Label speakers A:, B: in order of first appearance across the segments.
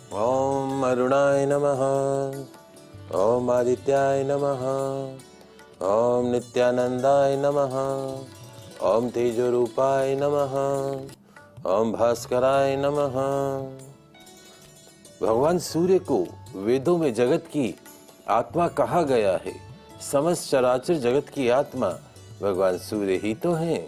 A: ओम अरुणाय नमः। ओम आदित्याय नमः। ओम नित्यानंदाय नमः। ओम तेजोरूपाय नमः। ओम भास्कराय नमः। भगवान सूर्य को वेदों में जगत की आत्मा कहा गया है। समस्त चराचर जगत की आत्मा भगवान सूर्य ही तो हैं।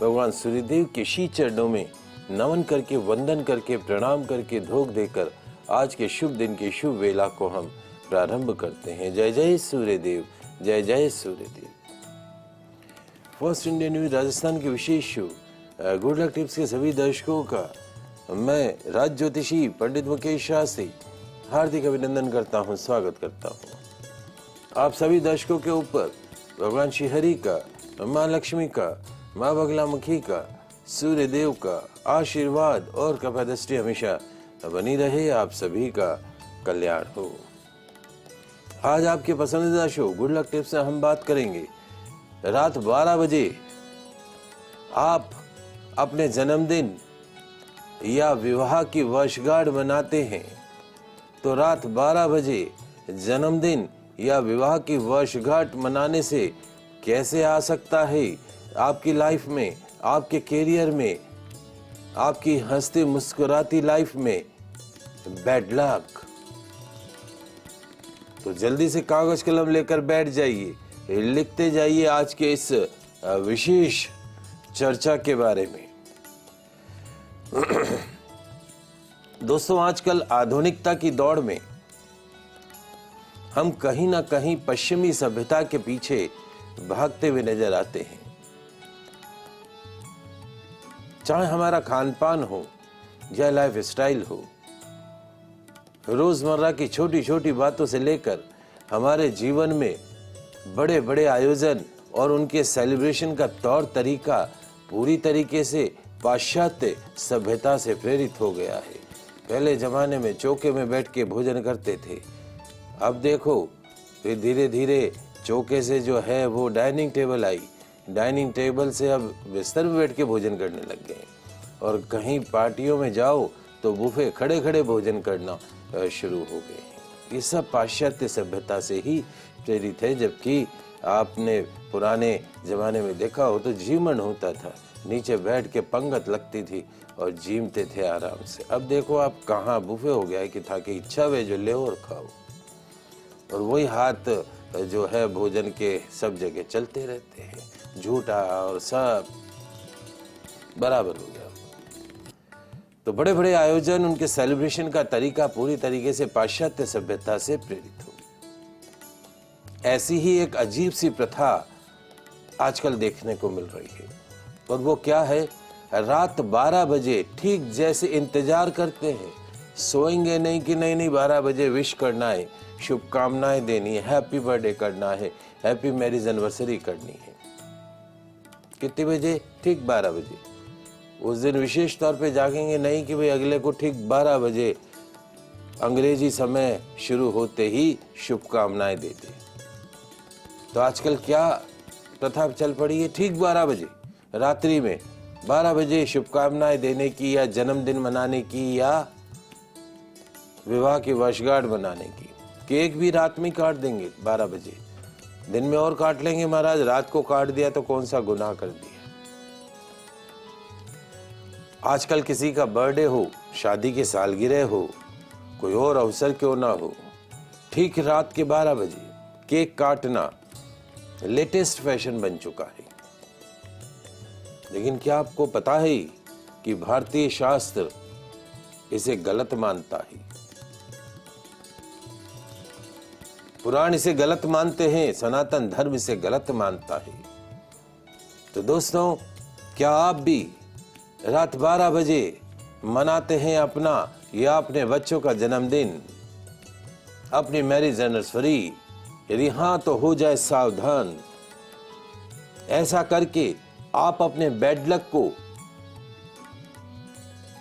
A: भगवान सूर्यदेव के श्री चरणों में नमन करके, वंदन करके, प्रणाम करके, धोख देकर आज के शुभ दिन की शुभ वेला को हम प्रारंभ करते हैं। जय जय सूर्यदेव, जय जय Suryadev. First Indian news Rajasthan के विशेष शो गुड लक टिप्स के सभी दर्शकों का मैं राज ज्योतिषी पंडित मुकेश शास्त्री हार्दिक अभिनंदन करता हूं, स्वागत करता हूं। आप सभी दर्शकों के ऊपर भगवान श्री हरि का, माँ लक्ष्मी का, माँ बगलामुखी का, सूर्यदेव का आशीर्वाद और कृपा दृष्टि हमेशा बनी रहे। आप सभी का कल्याण हो। आज आपके पसंदीदा शो गुड लक टिप्स से हम बात करेंगे। रात 12 बजे आप अपने जन्मदिन या विवाह की वर्षगांठ मनाते हैं तो रात 12 बजे जन्मदिन या विवाह की वर्षगांठ मनाने से कैसे आ सकता है आपकी लाइफ में, आपके कैरियर में, आपकी हंसती मुस्कुराती लाइफ में बैड लक। तो जल्दी से कागज कलम लेकर बैठ जाइए, लिखते जाइए आज के इस विशेष चर्चा के बारे में। दोस्तों, आजकल आधुनिकता की दौड़ में हम कहीं ना कहीं पश्चिमी सभ्यता के पीछे भागते हुए नजर आते हैं। चाहे हमारा खान पान हो या लाइफ स्टाइल हो, रोजमर्रा की छोटी छोटी बातों से लेकर हमारे जीवन में बड़े बड़े आयोजन और उनके सेलिब्रेशन का तौर तरीका पूरी तरीके से पाश्चात्य सभ्यता से प्रेरित हो गया है। पहले जमाने में चौके में बैठ के भोजन करते थे, अब देखो फिर धीरे धीरे चौके से जो है वो dining table I, dining table से अब बिस्तर में बैठ के भोजन करने लग गए। और कहीं पार्टियों में जाओ तो बुफे खड़े खड़े भोजन करना शुरू हो गए। ये सब पाश्चात्य सभ्यता से ही प्रेरित है। जबकि आपने पुराने जमाने में देखा हो तो जीवन होता था, नीचे बैठ के पंगत लगती थी और जीमते थे आराम से। अब देखो आप कहाँ बुफे हो गया है कि था कि इच्छा वे जो ले और खाओ, और वही हाथ जो है भोजन के सब जगह चलते रहते हैं, झूठा और सब बराबर हो गया। तो बड़े बड़े आयोजन, उनके सेलिब्रेशन का तरीका पूरी तरीके से पाश्चात्य सभ्यता से प्रेरित हो। ऐसी ही एक अजीब सी प्रथा आजकल देखने को मिल रही है, और वो क्या है, रात 12 बजे ठीक जैसे इंतजार करते हैं, सोएंगे नहीं कि नहीं 12 बजे विश करना है, शुभकामनाएं देनी है, हैप्पी बर्थडे करना है, हैप्पी मैरिज एनिवर्सरी करनी है। कितने बजे? ठीक 12 बजे। उस दिन विशेष तौर पे जागेंगे नहीं कि भाई अगले को ठीक 12 बजे अंग्रेजी समय शुरू होते ही शुभकामनाएं दे दे। तो आजकल क्या प्रथा चल पड़ी है, ठीक 12 बजे रात्रि में 12 बजे शुभकामनाएं देने की, या जन्मदिन मनाने की, या विवाह की वर्षगांठ मनाने की। केक भी रात में काट देंगे 12 बजे, दिन में और काट लेंगे महाराज, रात को काट दिया तो कौन सा गुनाह कर दिया। आजकल किसी का बर्थडे हो, शादी की सालगिरह हो, कोई और अवसर क्यों ना हो, ठीक रात के 12 बजे केक काटना लेटेस्ट फैशन बन चुका है। लेकिन क्या आपको पता है कि भारतीय शास्त्र इसे गलत मानता है, पुराण इसे गलत मानते हैं, सनातन धर्म इसे गलत मानता है। तो दोस्तों, क्या आप भी रात 12 बजे मनाते हैं अपना या अपने बच्चों का जन्मदिन, अपनी मैरिज एनिवर्सरी? यदि हाँ तो हो जाए सावधान। ऐसा करके आप अपने बैड लक को,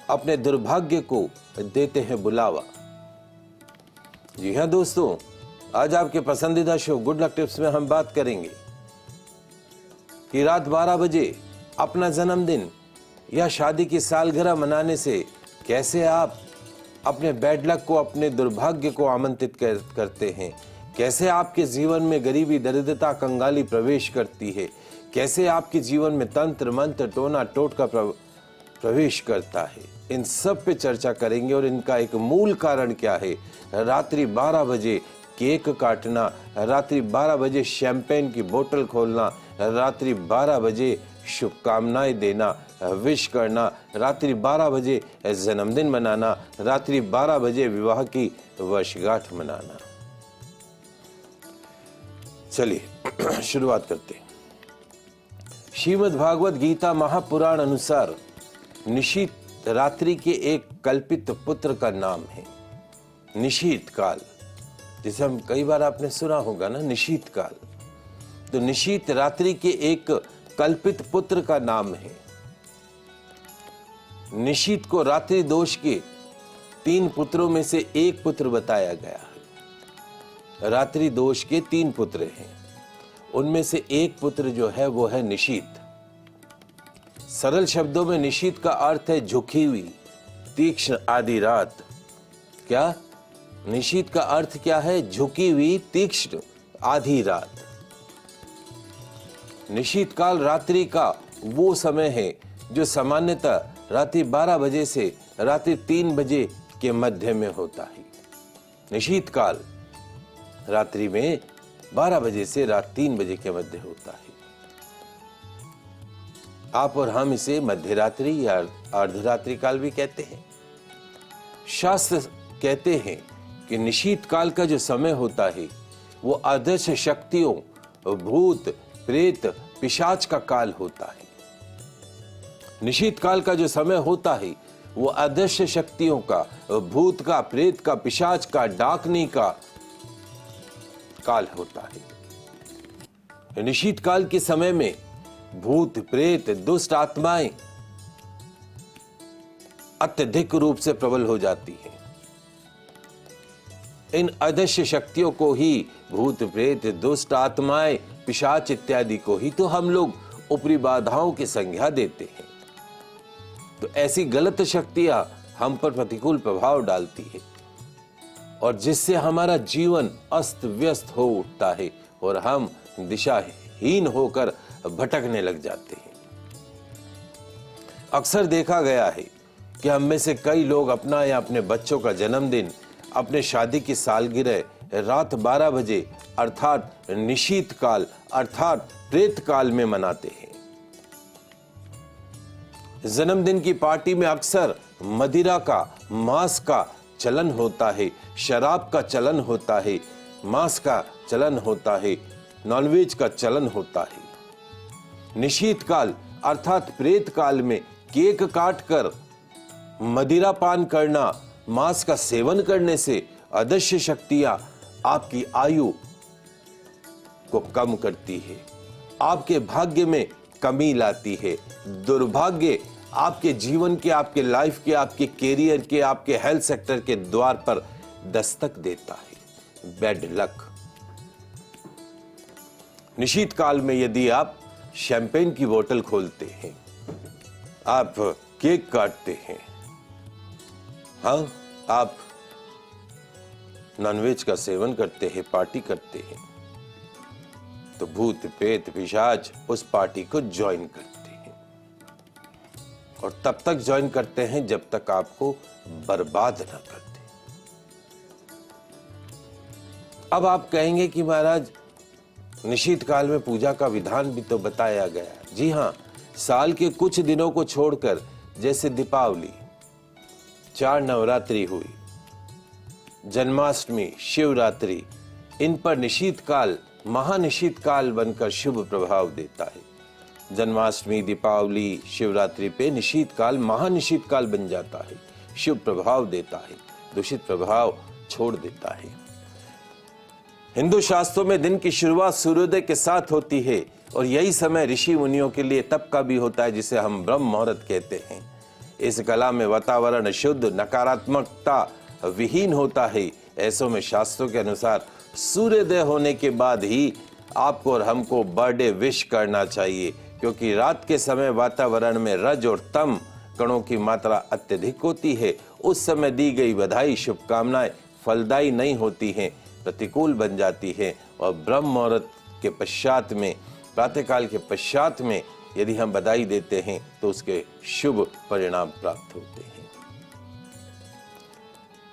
A: अपने दुर्भाग्य को देते हैं बुलावा। जी हाँ दोस्तों, आज आपके पसंदीदा शो गुड लक टिप्स में हम बात करेंगे कि रात 12 बजे अपना जन्मदिन या शादी की सालगिरह मनाने से कैसे आप अपने बैड लक को, अपने दुर्भाग्य को आमंत्रित करते हैं। कैसे आपके जीवन में गरीबी, दरिद्रता, कंगाली प्रवेश करती है। कैसे आपके जीवन में तंत्र मंत्र, टोना टोटका प्रवेश करता है। इन सब पे चर्चा करेंगे और इनका एक मूल कारण क्या है। रात्रि 12 बजे केक काटना, रात्रि 12 बजे शैंपेन की बोतल खोलना, रात्रि 12 बजे शुभकामनाएं देना, विश करना, रात्रि 12 बजे जन्मदिन मनाना, रात्रि 12 बजे विवाह की वर्षगांठ मनाना। चलिए शुरुआत करते हैं। श्रीमद् भागवत गीता महापुराण अनुसार निशीथ रात्रि के एक कल्पित पुत्र का नाम है निशीथ काल, जिसे हम कई बार आपने सुना होगा ना, निशीथ काल। तो निशीथ रात्रि के एक कल्पित पुत्र का नाम है। निशीथ को रात्रि दोष के 3 पुत्रों में से एक पुत्र बताया गया है। रात्रि दोष के 3 पुत्र हैं, उनमें से एक पुत्र जो है वो है निशीथ। सरल शब्दों में निशीथ का अर्थ है झुकी हुई, तीक्ष्ण आधी रात। क्या निशीथ का अर्थ क्या है? झुकी हुई, तीक्ष्ण आधी रात। निशीथ काल रात्रि का वो समय है जो सामान्यतः रात्रि 12 बजे से रात्रि 3 बजे के मध्य में होता है। निशीथ काल रात्रि में 12 बजे से रात 3 बजे के मध्य होता है। आप और हम इसे मध्य रात्रि या अर्धरात्रि काल भी कहते हैं। शास्त्र कहते हैं कि निशीथ काल का जो समय होता है वो अदृश्य शक्तियों, भूत, प्रेत, पिशाच का काल होता है। निशीथ काल का जो समय होता है वो अदृश्य शक्तियों का, भूत का, प्रेत का, पिशाच का, डाकनी का काल होता है। निशीथ काल के समय में भूत, प्रेत, दुष्ट आत्माएं अत्यधिक रूप से प्रबल हो जाती हैं। इन अदृश्य शक्तियों को ही, भूत, प्रेत, दुष्ट आत्माएं, पिशाच इत्यादि को ही तो हम लोग ऊपरी बाधाओं की संज्ञा देते हैं। तो ऐसी गलत शक्तियां हम पर प्रतिकूल प्रभाव डालती है और जिससे हमारा जीवन अस्त व्यस्त हो उठता है और हम दिशाहीन होकर भटकने लग जाते हैं। अक्सर देखा गया है कि हम में से कई लोग अपना या अपने बच्चों का जन्मदिन, अपने शादी की सालगिरह रात 12 बजे अर्थात निशीथ काल अर्थात प्रेत काल में मनाते हैं। जन्मदिन की पार्टी में अक्सर मदिरा का, मांस का चलन होता है, शराब का चलन होता है, मांस का चलन होता है, नॉनवेज का चलन होता है। निशीथ काल अर्थात प्रेत काल में केक काटकर मदिरा पान करना, मांस का सेवन करने से अदृश्य शक्तियां आपकी आयु को कम करती है, आपके भाग्य में कमी लाती है। दुर्भाग्य आपके जीवन के, आपके लाइफ के, आपके कैरियर के, आपके हेल्थ सेक्टर के द्वार पर दस्तक देता है। Bad luck. निशीथ काल में यदि आप शैंपेन की बोतल खोलते हैं, आप केक काटते हैं, हाँ, आप नॉनवेज का सेवन करते हैं, पार्टी करते हैं, तो भूत, प्रेत, पिशाच उस पार्टी को ज्वाइन करते हैं और तब तक ज्वाइन करते हैं जब तक आपको बर्बाद ना कर दे। अब आप कहेंगे कि महाराज निशीथ काल में पूजा का विधान भी तो बताया गया। जी हाँ, साल के कुछ दिनों को छोड़कर, जैसे दीपावली, 4 नवरात्रि हुई, जन्माष्टमी, शिवरात्रि, इन पर निशीथ काल महानिशीथ काल बनकर शुभ प्रभाव देता है। जन्माष्टमी, दीपावली, शिवरात्रि पे निशीथ काल महानिशीथ काल बन जाता है, शुभ प्रभाव देता है, दूषित प्रभाव छोड़ देता है। हिंदू शास्त्रों में दिन की शुरुआत सूर्योदय के साथ होती है और यही समय ऋषि मुनियों के लिए तप का भी होता है, जिसे हम ब्रह्म मुहूर्त कहते हैं। इस कला में वातावरण शुद्ध, नकारात्मकता विहीन होता है। ऐसों में शास्त्रों के अनुसार सूर्योदय होने के बाद ही आपको और हमको बर्थडे विश करना चाहिए, क्योंकि रात के समय वातावरण में रज और तम कणों की मात्रा अत्यधिक होती है। उस समय दी गई बधाई शुभकामनाएं फलदायी नहीं होती हैं, प्रतिकूल बन जाती है और ब्रह्म मुहूर्त के पश्चात में, प्रातःकाल के पश्चात में यदि हम बधाई देते हैं तो उसके शुभ परिणाम प्राप्त होते हैं।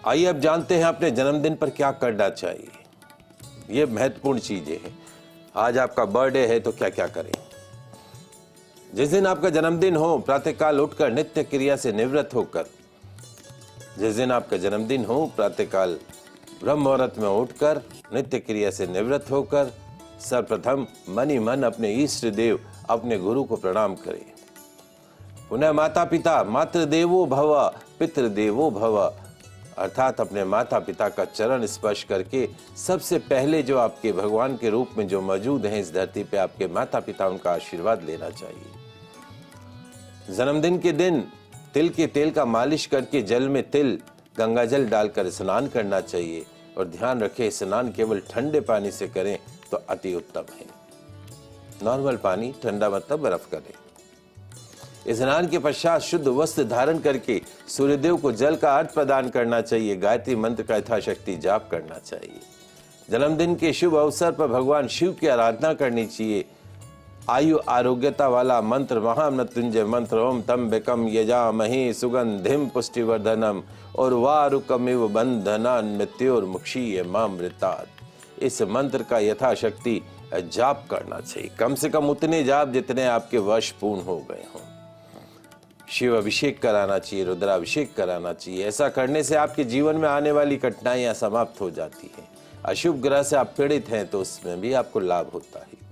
A: आइए अब जानते हैं अपने जन्मदिन पर क्या करना चाहिए। ये महत्वपूर्ण चीजें हैं। आज आपका बर्थडे है तो क्या क्या करें। जिस दिन आपका जन्मदिन हो प्रातःकाल उठकर नित्य क्रिया से निवृत्त होकर, जिस दिन आपका जन्मदिन हो प्रातःकाल ब्रह्म मुहूर्त में उठकर नित्य क्रिया से निवृत्त होकर सर्वप्रथम मन ही मन अपने इष्ट देव अपने गुरु को प्रणाम करें। पुनः माता पिता, मातृदेवो भव पितृदेवो भव, अर्थात अपने माता पिता का चरण स्पर्श करके सबसे पहले जो आपके भगवान के रूप में जो मौजूद हैं इस धरती पे आपके माता पिता, उनका आशीर्वाद लेना चाहिए। जन्मदिन के दिन तिल के तेल का मालिश करके जल में तिल गंगा जल डालकर स्नान करना चाहिए और ध्यान रखें स्नान केवल ठंडे पानी से करें तो अति उत्तम है। नॉर्मल पानी, ठंडा मतलब बर्फ का नहीं। स्नान के पश्चात शुद्ध वस्त्र धारण करके सूर्यदेव को जल का अर्घ्य प्रदान करना चाहिए। गायत्री मंत्र का यथाशक्ति जाप करना चाहिए। जन्मदिन के शुभ अवसर पर भगवान शिव की आराधना करनी चाहिए। आयु आरोग्यता वाला मंत्र महामृत्युंजय मंत्र ओम त्र्यंबकम यजामहे सुगंधिम पुष्टिवर्धनम और वारुकमिव बंधनान् मृत्योर्मुक्षीयमामृतात्, इस मंत्र का यथाशक्ति जाप करना चाहिए। कम से कम उतने जाप जितने आपके वर्ष पूर्ण हो गए हों। शिव अभिषेक कराना चाहिए, रुद्राभिषेक कराना चाहिए। ऐसा करने से आपके जीवन में आने वाली कठिनाइयां समाप्त हो जाती हैं। अशुभ ग्रह से आप पीड़ित हैं तो उसमें भी आपको लाभ होता है।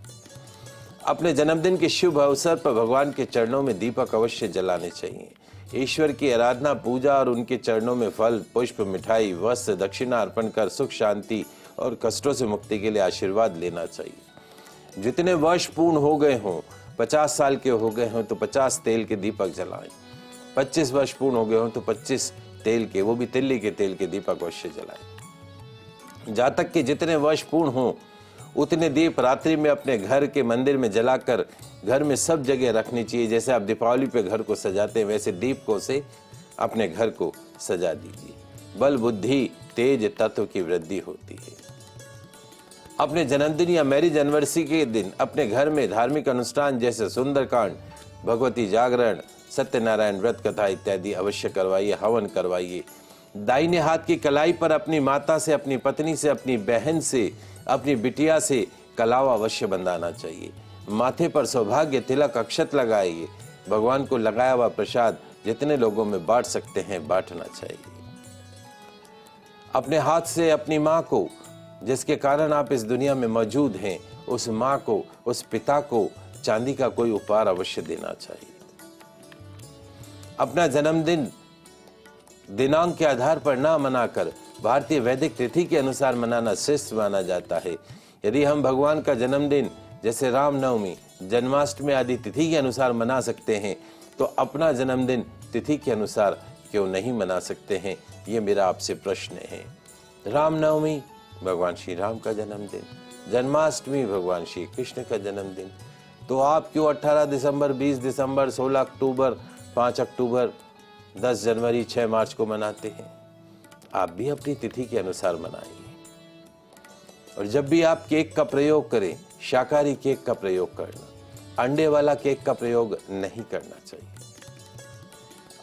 A: अपने जन्मदिन के शुभ अवसर पर भगवान के चरणों में दीपक अवश्य जलाने चाहिए। ईश्वर की आराधना, पूजा और उनके चरणों में फल, पुष्प, मिठाई, वस्त्र, दक्षिणा अर्पण कर सुख, शांति और कष्टों से मुक्ति के लिए आशीर्वाद लेना चाहिए। जितने वर्ष पूर्ण हो गए हों, 50 साल के हो गए हों तो 50 तेल के दीपक जलाएं। 25 वर्ष पूर्ण हो गए हों तो 25 तेल के, वो भी तिल्ली के तेल के दीपक अवश्य जलाएं। जहाँ तक कि जितने वर्ष पूर्ण हों उतने दीप रात्रि में अपने घर के मंदिर में जलाकर घर में सब जगह रखनी चाहिए। जैसे आप दीपावली पे घर को सजाते हैं वैसे दीपकों से अपने घर को सजा दीजिए। बल, बुद्धि, तेज तत्व की वृद्धि होती है। अपने जन्मदिन या मैरिज एनिवर्सरी के दिन अपने घर में धार्मिक अनुष्ठान जैसे सुंदरकांड, भगवती जागरण, सत्यनारायण व्रत कथा इत्यादि अवश्य करवाइए, हवन करवाइए। दाहिने हाथ की कलाई पर अपनी माता से, अपनी पत्नी से, अपनी बहन से, अपनी बिटिया से कलावा अवश्य बंधाना चाहिए। माथे पर सौभाग्य तिलक अक्षत लगाइए। भगवान को लगाया हुआ प्रसाद जितने लोगों में बांट सकते हैं बांटना चाहिए। अपने हाथ से अपनी माँ को, जिसके कारण आप इस दुनिया में मौजूद हैं, उस माँ को, उस पिता को चांदी का कोई उपहार अवश्य देना चाहिए। अपना जन्मदिन दिनांक के आधार पर ना मनाकर भारतीय वैदिक तिथि के अनुसार मनाना श्रेष्ठ माना जाता है। यदि हम भगवान का जन्मदिन जैसे रामनवमी, जन्माष्टमी आदि तिथि के अनुसार मना सकते हैं तो अपना जन्मदिन तिथि के अनुसार क्यों नहीं मना सकते हैं, ये मेरा आपसे प्रश्न है। रामनवमी भगवान श्री राम का जन्मदिन, जन्माष्टमी भगवान श्री कृष्ण का जन्मदिन, तो आप क्यों 18 दिसंबर, 20 दिसंबर, 16 अक्टूबर, 5 अक्टूबर, 10 जनवरी, 6 मार्च को मनाते हैं? आप भी अपनी तिथि के अनुसार मनाइए। और जब भी आप केक का प्रयोग करें, शाकाहारी केक का प्रयोग करना, अंडे वाला केक का प्रयोग नहीं करना चाहिए।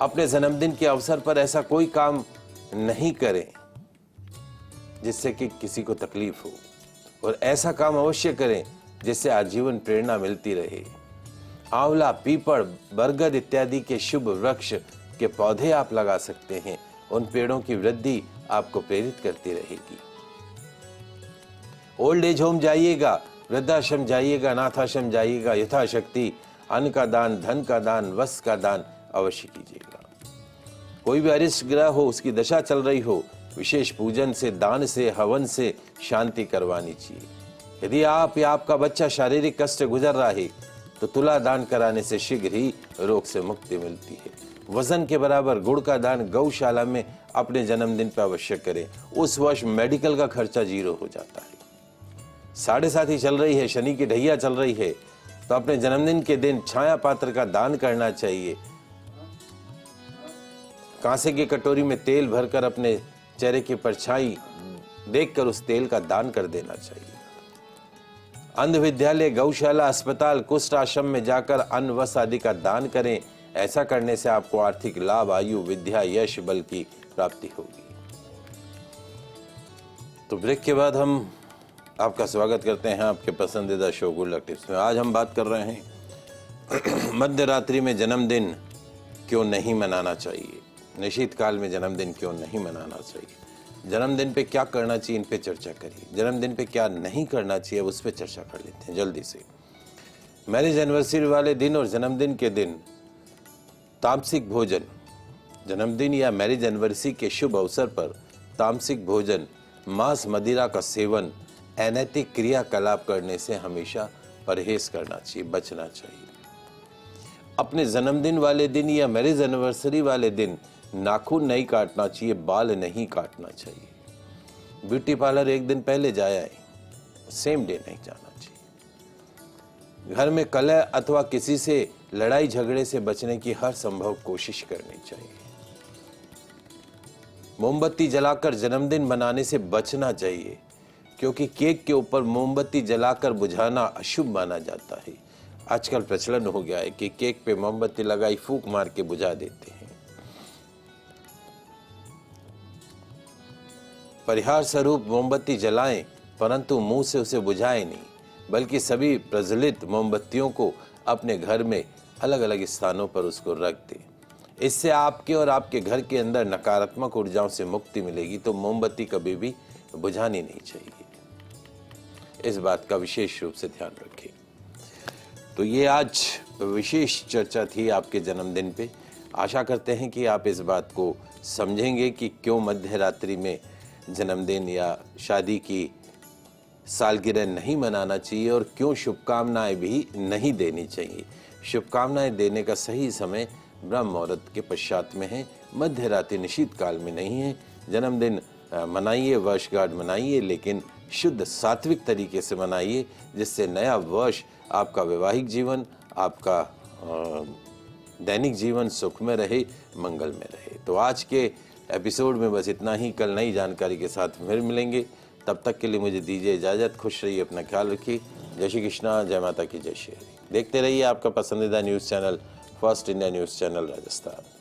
A: अपने जन्मदिन के अवसर पर ऐसा कोई काम नहीं करें जिससे कि किसी को तकलीफ हो, और ऐसा काम अवश्य करें जिससे आजीवन प्रेरणा मिलती रहे। आंवला, पीपल, बरगद इत्यादि के शुभ वृक्ष के पौधे आप लगा सकते हैं। उन पेड़ों की वृद्धि आपको प्रेरित करती रहेगी। ओल्ड एज होम जाइएगा, वृद्धाश्रम जाइएगा, अनाथाश्रम जाइएगा, यथाशक्ति अन्न का दान, धन का दान, वस्त्र का दान अवश्य कीजिएगा। कोई भी अरिष्ट ग्रह हो, उसकी दशा चल रही हो, विशेष पूजन से, दान से, हवन से शांति करवानी चाहिए। यदि आप या आपका बच्चा शारीरिक कष्ट गुजर रहा है तो तुला दान कराने से शीघ्र ही रोग से मुक्ति मिलती है। वजन के बराबर गुड़ का दान गौशाला में अपने जन्मदिन पर अवश्य करें। उस वर्ष मेडिकल का खर्चा 0 हो जाता है। 7.5 चल रही है, शनि की ढैया चल रही है, तो अपने जन्मदिन के दिन छाया पात्र का दान करना चाहिए। कांसे की कटोरी में तेल भरकर अपने चेहरे की परछाई देखकर उस तेल का दान कर देना चाहिए। अंध विद्यालय, गौशाला, अस्पताल, कुष्ठ आश्रम में जाकर अन्न वस्त्र आदि का दान करें। ऐसा करने से आपको आर्थिक लाभ, आयु, विद्या, यश, बल की प्राप्ति होगी। तो ब्रेक के बाद हम आपका स्वागत करते हैं आपके पसंदीदा शो गुड लक टिप्स में। आज हम बात कर रहे हैं मध्य रात्रि में जन्मदिन क्यों नहीं मनाना चाहिए, निश्चित काल में जन्मदिन क्यों नहीं मनाना चाहिए, जन्मदिन पे क्या करना चाहिए, इन पे चर्चा करिए। जन्मदिन पे क्या नहीं करना चाहिए उस पे चर्चा कर लेते हैं जल्दी से। मैरिज एनिवर्सरी वाले दिन और जन्मदिन के दिन तामसिक भोजन, जन्मदिन या मैरिज एनिवर्सरी के शुभ अवसर पर तामसिक भोजन, मांस मदिरा का सेवन, अनैतिक क्रियाकलाप करने से हमेशा परहेज करना चाहिए, बचना चाहिए। अपने जन्मदिन वाले दिन या मैरिज एनिवर्सरी वाले दिन नाखून नहीं काटना चाहिए, बाल नहीं काटना चाहिए। ब्यूटी पार्लर एक दिन पहले जाया है, सेम डे नहीं जाना चाहिए। घर में कलह अथवा किसी से लड़ाई झगड़े से बचने की हर संभव कोशिश करनी चाहिए। मोमबत्ती जलाकर जन्मदिन मनाने से बचना चाहिए, क्योंकि केक के ऊपर मोमबत्ती जलाकर बुझाना अशुभ माना जाता है। आजकल प्रचलन हो गया है कि केक पे मोमबत्ती लगाई फूंक मार के बुझा देते हैं। परिहार स्वरूप मोमबत्ती जलाएं, परंतु मुंह से उसे बुझाएं नहीं, बल्कि सभी प्रज्वलित मोमबत्तियों को अपने घर में अलग अलग स्थानों पर उसको रख दें। इससे आपके और आपके घर के अंदर नकारात्मक ऊर्जाओं से मुक्ति मिलेगी। तो मोमबत्ती कभी भी बुझानी नहीं चाहिए, इस बात का विशेष रूप से ध्यान रखें। तो ये आज विशेष चर्चा थी आपके जन्मदिन पे। आशा करते हैं कि आप इस बात को समझेंगे कि क्यों मध्य रात्रि में जन्मदिन या शादी की सालगिरह नहीं मनाना चाहिए और क्यों शुभकामनाएं भी नहीं देनी चाहिए। शुभकामनाएं देने का सही समय ब्रह्म मुहूर्त के पश्चात में है, मध्य रात्रि निश्चित काल में नहीं है। जन्मदिन मनाइए, वर्षगांठ मनाइए, लेकिन शुद्ध सात्विक तरीके से मनाइए, जिससे नया वर्ष आपका वैवाहिक जीवन, आपका दैनिक जीवन सुख में रहे, मंगल में रहे। तो आज के एपिसोड में बस इतना ही। कल नई जानकारी के साथ फिर मिलेंगे, तब तक के लिए मुझे दीजिए इजाज़त। खुश रहिए, अपना ख्याल रखिए। जय श्री कृष्णा, जय माता की जय श्री हरि। देखते रहिए आपका पसंदीदा news channel first India news channel Rajasthan.